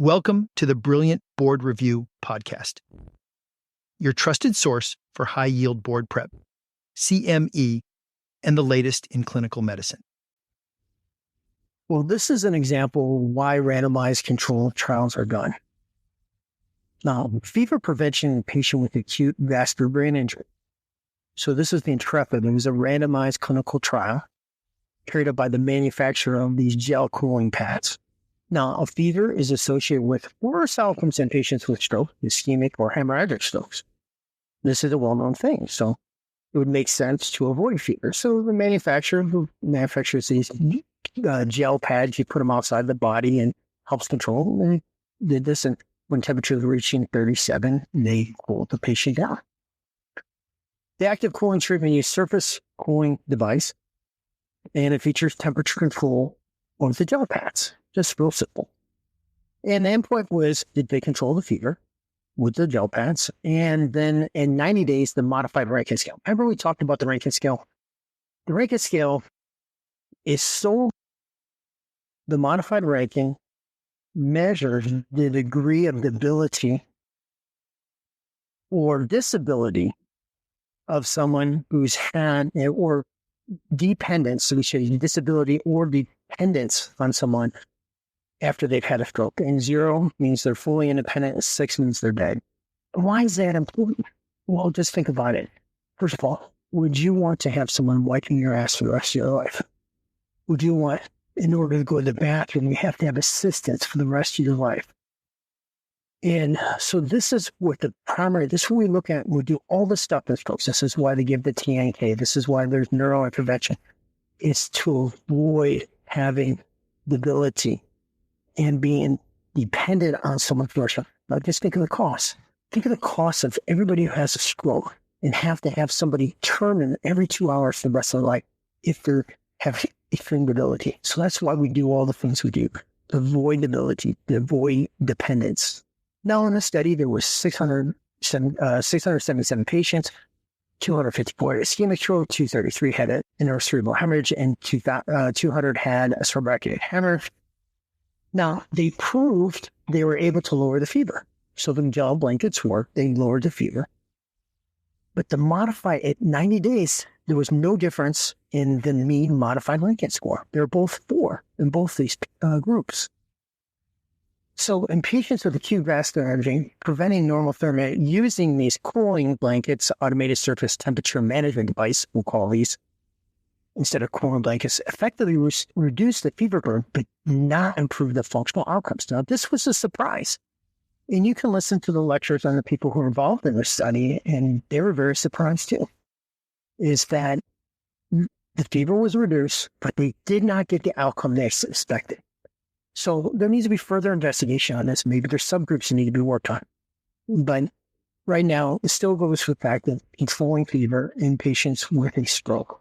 Welcome to the Brilliant Board Review Podcast, your trusted source for high-yield board prep, CME, and the latest in clinical medicine. Well, this is an example of why randomized controlled trials are done. Now, fever prevention in a patient with acute vascular brain injury. So this is the INTREPID. It was a randomized clinical trial carried out by the manufacturer of these gel cooling pads. Now, a fever is associated with worse outcomes in patients with stroke, ischemic or hemorrhagic strokes. This is a well-known thing, so it would make sense to avoid fever. So the manufacturer who manufactures these gel pads, you put them outside the body and helps control. They did this, and when temperature was reaching 37, they cooled the patient down. The active cooling treatment uses surface cooling device, and it features temperature control of the gel pads. Just real simple. And the endpoint was, did they control the fever with the gel pads? And then in 90 days, the modified Rankin scale. Remember we talked about the Rankin scale? The Rankin scale is the modified Rankin measures the degree of debility or disability of someone who's had, or dependence, so we say disability or dependence on someone after they've had a stroke. And 0 means they're fully independent, and 6 means they're dead. Why is that important? Well, just think about it. First of all, would you want to have someone wiping your ass for the rest of your life? Would you want, in order to go to the bathroom, you have to have assistance for the rest of your life? And so this is what this is what we look at. We do all this stuff in strokes. This is why they give the TNK. This is why there's neurointervention. It's to avoid having debility and being dependent on someone for the Now, just think of the cost. Think of the cost of everybody who has a stroke and have to have somebody turn in every 2 hours for the rest of their life if they have extreme debility. So that's why we do all the things we do. To avoid debility, to avoid dependence. Now, in the study, there was 677 patients, 254 had ischemic stroke, 233 had an intracerebral hemorrhage, and 200 had a subarachnoid hemorrhage. Now, they proved they were able to lower the fever. So the gel blankets worked, they lowered the fever. But to modify at 90 days, there was no difference in the mean modified Rankin score. They were both 4 in both these groups. So in patients with acute vascular injury, preventing normal thermia using these cooling blankets, automated surface temperature management device, we'll call these, instead of cooling blankets, effectively reduce the fever burden, but not improve the functional outcomes. Now, this was a surprise. And you can listen to the lectures on the people who were involved in this study, and they were very surprised too, is that the fever was reduced, but they did not get the outcome they expected. So there needs to be further investigation on this. Maybe there's subgroups that need to be worked on. But right now, it still goes for the fact that controlling fever in patients with a stroke.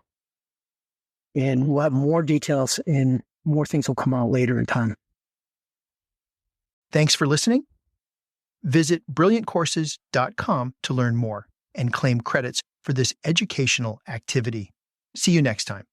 And we'll have more details and more things will come out later in time. Thanks for listening. Visit brilliantcourses.com to learn more and claim credits for this educational activity. See you next time.